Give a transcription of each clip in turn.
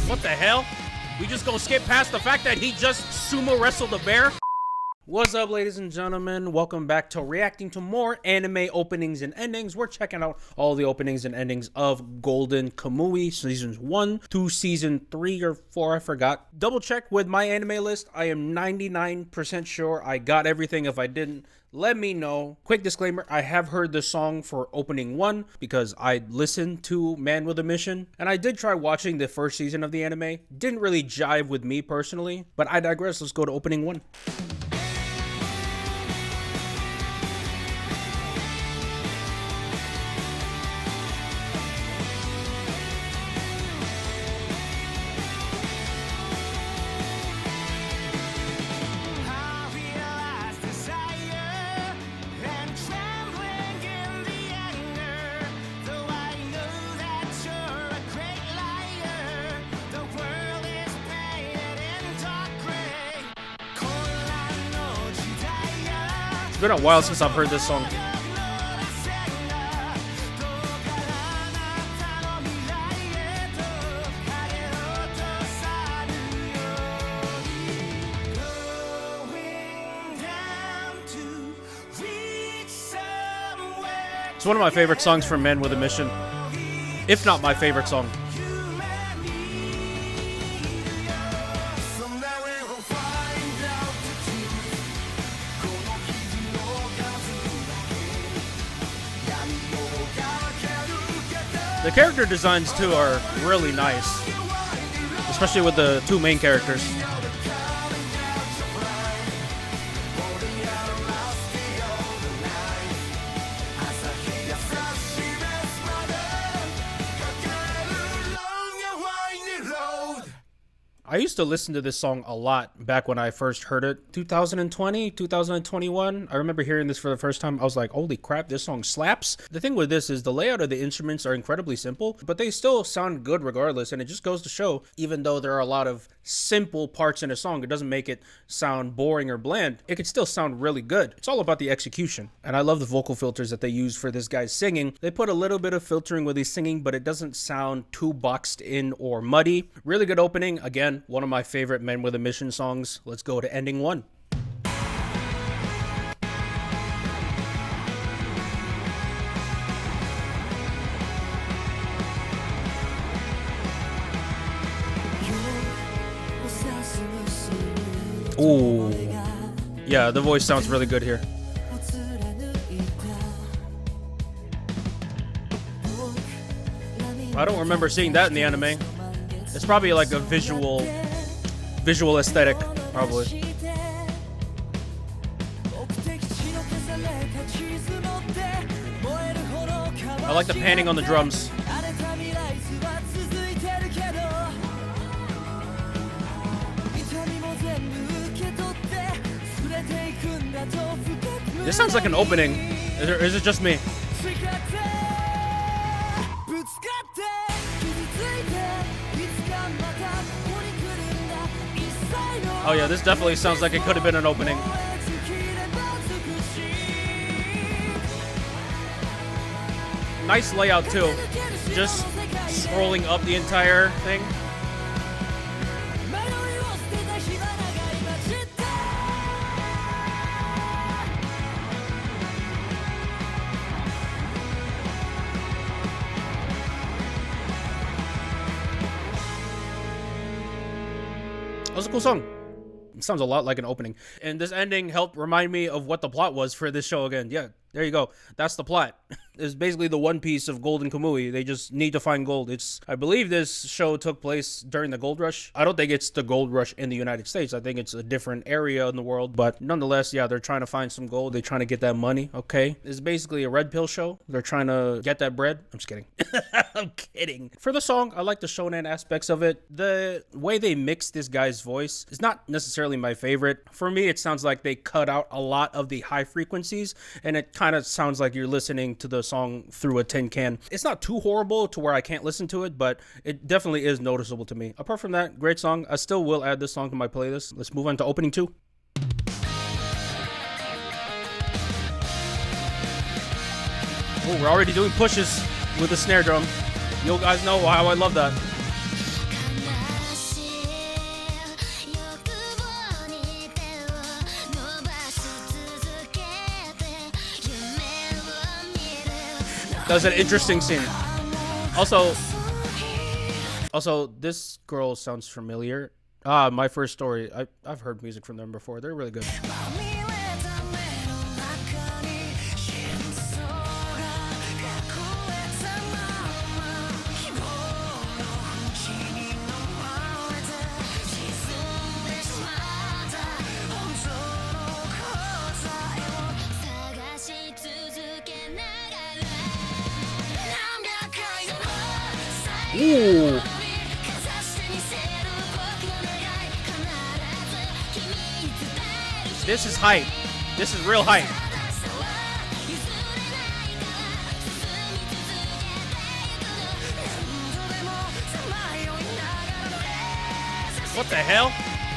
What the hell? We just gonna skip past the fact that he just sumo wrestled a bear? What's up, ladies and gentlemen? Welcome back to reacting to more anime openings and endings. We're checking out all the openings and endings of Golden Kamuy seasons 1 through season 3 or 4, I forgot. Double check with my anime list. I am 99% sure I got everything. If I didn't, let me know. Quick disclaimer, I have heard the song for opening 1 because I listened to Man with a Mission, and I did try watching the first season of the anime. Didn't really jive with me personally, but I digress. Let's go to opening 1. It's been a while since I've heard this song. It's one of my favorite songs from Men with a Mission, if not my favorite song. The character designs too are really nice, especially with the two main characters. I used to listen to this song a lot back when I first heard it. 2020, 2021. I remember hearing this for the first time. I was like, holy crap, this song slaps. The thing with this is the layout of the instruments are incredibly simple, but they still sound good regardless. And it just goes to show, even though there are a lot of simple parts in a song, it doesn't make it sound boring or bland. It could still sound really good. It's all about the execution. And I love the vocal filters that they use for this guy's singing. They put a little bit of filtering with his singing, but it doesn't sound too boxed in or muddy. Really good opening. Again, one of my favorite Men with a Mission songs. Let's go to ending 1. Ooh. Yeah, the voice sounds really good here. I don't remember seeing that in the anime. It's probably like a visual aesthetic, probably. I like the panning on the drums. This sounds like an opening. Is it just me? Oh yeah, this definitely sounds like it could have been an opening. Nice layout too. Just scrolling up the entire thing. That was a cool song. It sounds a lot like an opening. And this ending helped remind me of what the plot was for this show again. Yeah, there you go. That's the plot. It's basically the One Piece of Golden Kamuy. They just need to find gold. I believe this show took place during the gold rush. I don't think it's the gold rush in the United States. I think it's a different area in the world. But nonetheless, yeah, they're trying to find some gold. They're trying to get that money. Okay. It's basically a red pill show. They're trying to get that bread. I'm just kidding. I'm kidding. For the song, I like the shonen aspects of it. The way they mix this guy's voice is not necessarily my favorite. For me, it sounds like they cut out a lot of the high frequencies, and it kind of sounds like you're listening to the song through a tin can. It's not too horrible to where I can't listen to it, but it definitely is noticeable to me. Apart from that, great song. I still will add this song to my playlist. Let's move on to opening 2. Oh, we're already doing pushes with the snare drum. You guys know how I love that. That was an interesting scene. Also, this girl sounds familiar. My First Story. I've heard music from them before. They're really good. Ooh. This is hype. This is real hype. What the hell?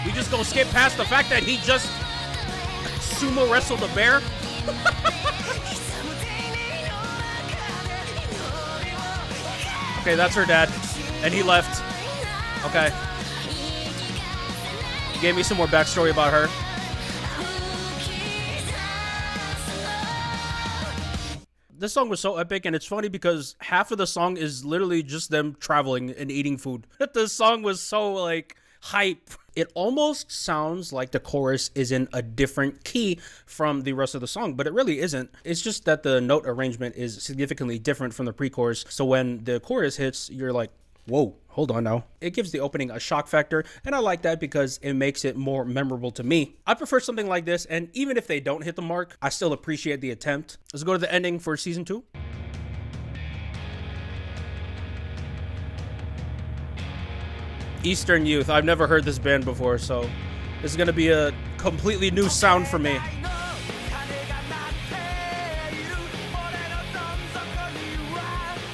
We just gonna skip past the fact that he just sumo wrestled a bear? Okay, that's her dad. And he left. Okay. He gave me some more backstory about her. This song was so epic, and it's funny because half of the song is literally just them traveling and eating food. The song was so, like, hype. It almost sounds like the chorus is in a different key from the rest of the song, but it really isn't. It's just that the note arrangement is significantly different from the pre-chorus. So when the chorus hits, you're like, whoa, hold on now. It gives the opening a shock factor, and I like that because it makes it more memorable to me. I prefer something like this, and even if they don't hit the mark, I still appreciate the attempt. Let's go to the ending for season 2. Eastern Youth. I've never heard this band before, so this is gonna be a completely new sound for me.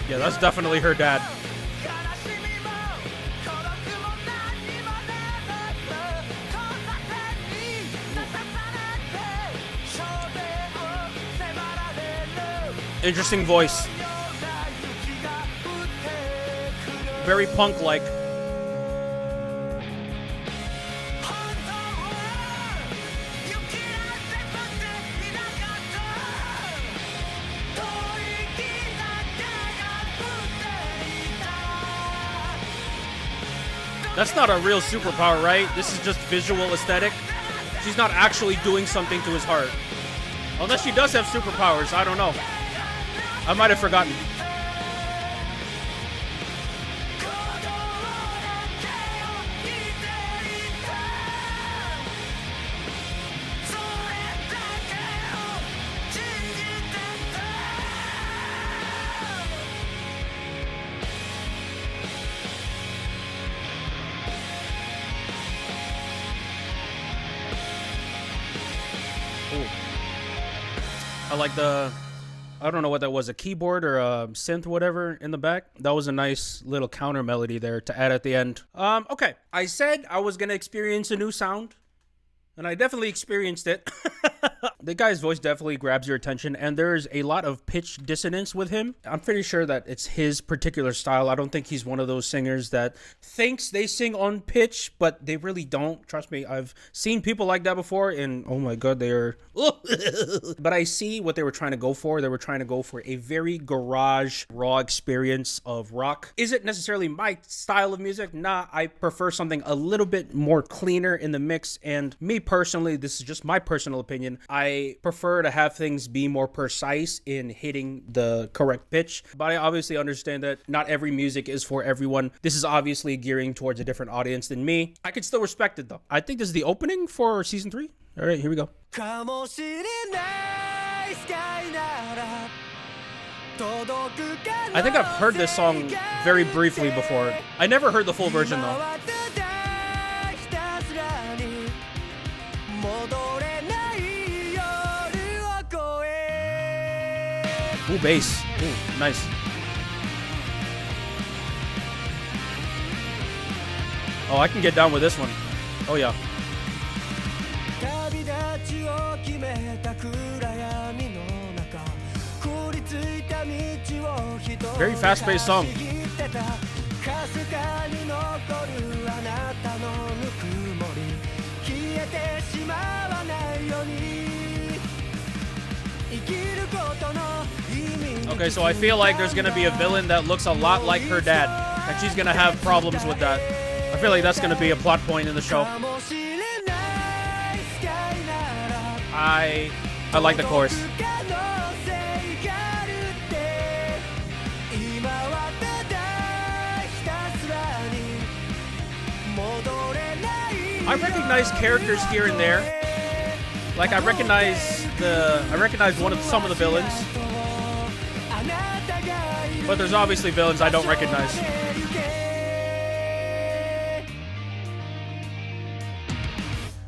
Yeah, that's definitely her dad. Interesting voice. Very punk-like. That's not a real superpower, right? This is just visual aesthetic. She's not actually doing something to his heart. Unless she does have superpowers, I don't know. I might have forgotten. Ooh. I like I don't know what that was, a keyboard or a synth, whatever, in the back. That was a nice little counter melody there to add at the end. Okay. I said I was gonna experience a new sound, and I definitely experienced it. The guy's voice definitely grabs your attention, and there's a lot of pitch dissonance with him. I'm pretty sure that it's his particular style. I don't think he's one of those singers that thinks they sing on pitch, but they really don't. Trust me, I've seen people like that before, and oh my god, they're... But I see what they were trying to go for. They were trying to go for a very garage, raw experience of rock. Is it necessarily my style of music? Nah, I prefer something a little bit more cleaner in the mix, and me personally, this is just my personal opinion, I prefer to have things be more precise in hitting the correct pitch, but I obviously understand that not every music is for everyone. This is obviously gearing towards a different audience than me. I can still respect it though. I think this is the opening for season 3. All right, here we go. I think I've heard this song very briefly before. I never heard the full version though. Ooh, bass. Ooh, nice. Oh, I can get down with this one. Oh, yeah. Very fast-paced song. Okay, so I feel like there's gonna be a villain that looks a lot like her dad, and she's gonna have problems with that. I feel like that's gonna be a plot point in the show. I like the chorus. I recognize characters here and there. Like I recognize some of the villains. But there's obviously villains I don't recognize.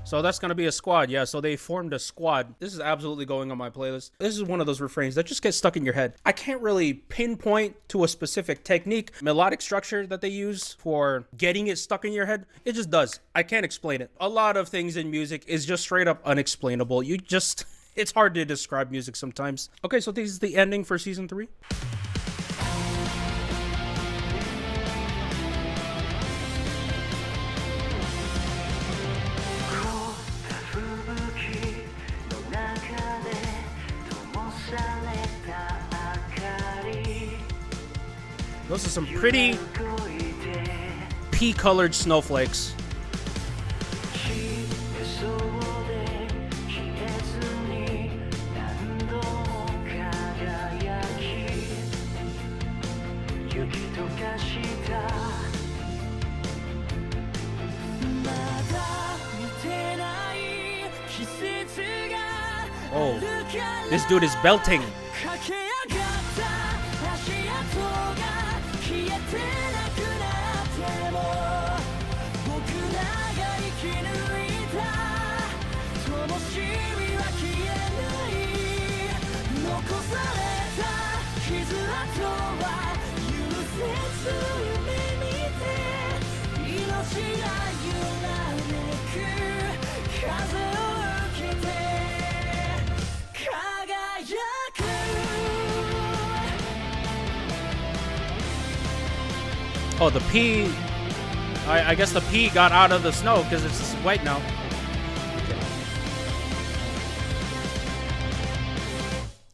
So that's going to be a squad. Yeah, so they formed a squad. This is absolutely going on my playlist. This is one of those refrains that just gets stuck in your head. I can't really pinpoint to a specific technique, melodic structure that they use for getting it stuck in your head. It just does. I can't explain it. A lot of things in music is just straight up unexplainable. It's hard to describe music sometimes. Okay, so this is the ending for season 3. Those are some pretty pea-colored snowflakes. Oh, this dude is belting. Oh, the pea. I guess the pea got out of the snow because it's white now.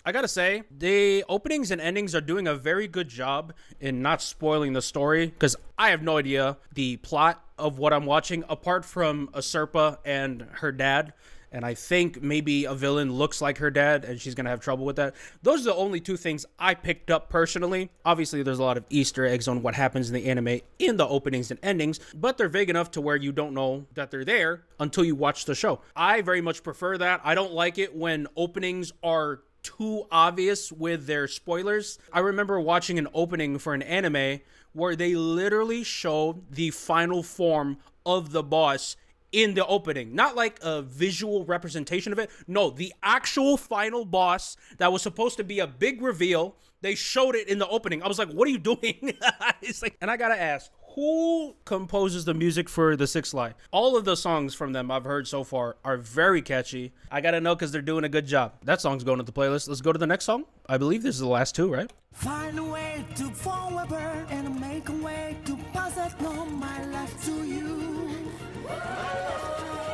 I gotta say, the openings and endings are doing a very good job in not spoiling the story, because I have no idea the plot of what I'm watching apart from Usurpa and her dad. And I think maybe a villain looks like her dad and she's gonna have trouble with that. Those are the only two things I picked up personally. Obviously, there's a lot of Easter eggs on what happens in the anime in the openings and endings, but they're vague enough to where you don't know that they're there until you watch the show. I very much prefer that. I don't like it when openings are too obvious with their spoilers. I remember watching an opening for an anime where they literally showed the final form of the boss in the opening. Not like a visual representation of it. No, the actual final boss that was supposed to be a big reveal. They showed it in the opening. I was like, what are you doing? It's like, and I gotta ask, who composes the music for The Sixth Lie? All of the songs from them I've heard so far are very catchy. I gotta know because they're doing a good job. That song's going to the playlist. Let's go to the next song. I believe this is the last two, right? Find a way to forward and make a way to pass it on my life to you.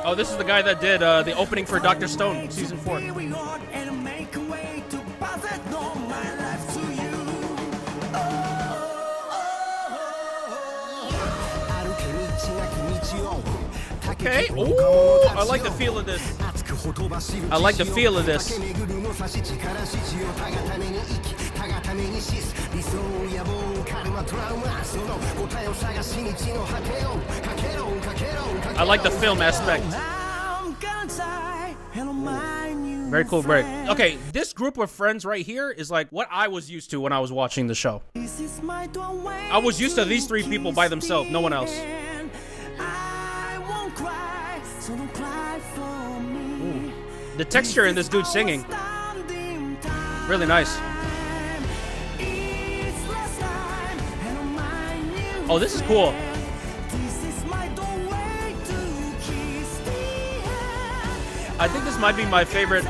Oh, this is the guy that did the opening for Dr. Stone, season 4. Okay. Ooh, I like the feel of this. I like the feel of this. I like the film aspect. Very cool break. Okay, this group of friends right here is like what I was used to when I was watching the show. I was used to these three people by themselves, no one else. Ooh. The texture in this dude singing, really nice. Oh, this is cool. I think this might be my favorite.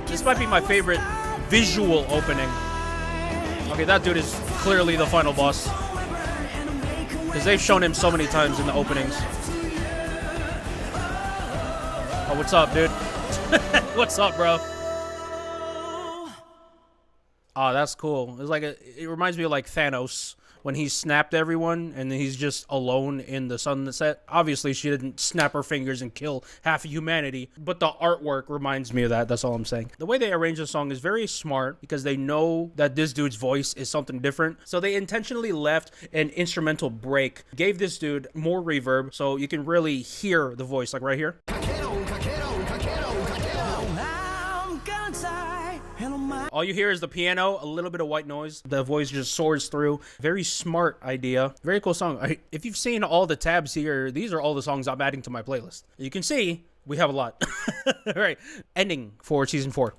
This might be my favorite visual opening. Okay, that dude is clearly the final boss, because they've shown him so many times in the openings. Oh, what's up, dude? What's up, bro? Oh, that's cool. It's like it reminds me of like Thanos when he snapped everyone and then he's just alone in the sunset. Obviously, she didn't snap her fingers and kill half of humanity, but the artwork reminds me of that. That's all I'm saying. The way they arrange the song is very smart because they know that this dude's voice is something different. So they intentionally left an instrumental break, gave this dude more reverb so you can really hear the voice, like right here. All you hear is the piano, a little bit of white noise. The voice just soars through. Very smart idea. Very cool song. If you've seen all the tabs here, these are all the songs I'm adding to my playlist. You can see we have a lot. All right, ending for season 4.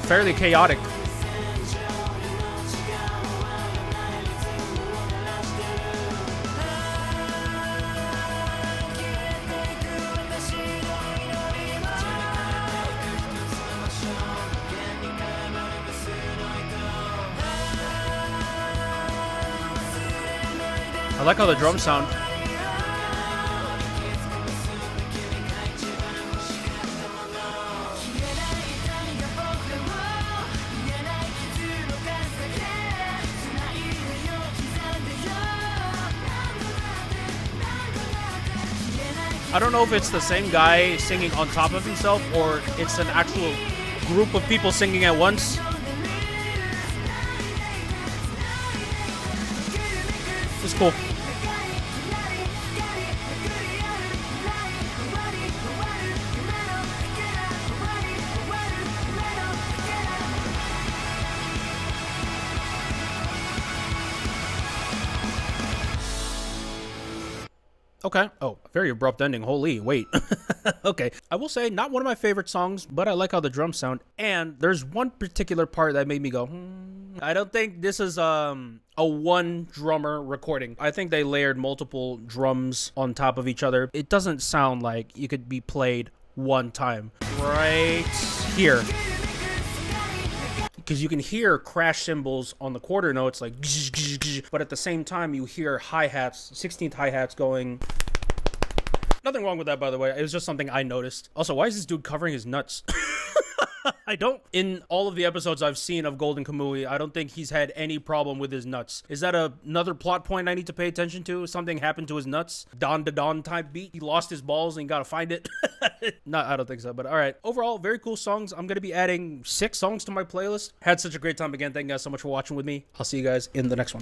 Fairly chaotic. I like how the drums sound. I don't know if it's the same guy singing on top of himself or it's an actual group of people singing at once. It's cool. Okay. Oh, very abrupt ending. Holy, wait. Okay. I will say, not one of my favorite songs, but I like how the drums sound. And there's one particular part that made me go, I don't think this is a one drummer recording. I think they layered multiple drums on top of each other. It doesn't sound like you could be played one time. Right here. Because you can hear crash cymbals on the quarter notes, like, but at the same time, you hear hi-hats, 16th hi-hats going. Nothing wrong with that, by the way. It was just something I noticed. Also, why is this dude covering his nuts? I don't. In all of the episodes I've seen of Golden Kamuy, I don't think he's had any problem with his nuts. Is that another plot point I need to pay attention to? Something happened to his nuts? Don to Don type beat? He lost his balls and gotta find it? No, I don't think so, but all right. Overall, very cool songs. I'm gonna be adding 6 songs to my playlist. Had such a great time again. Thank you guys so much for watching with me. I'll see you guys in the next one.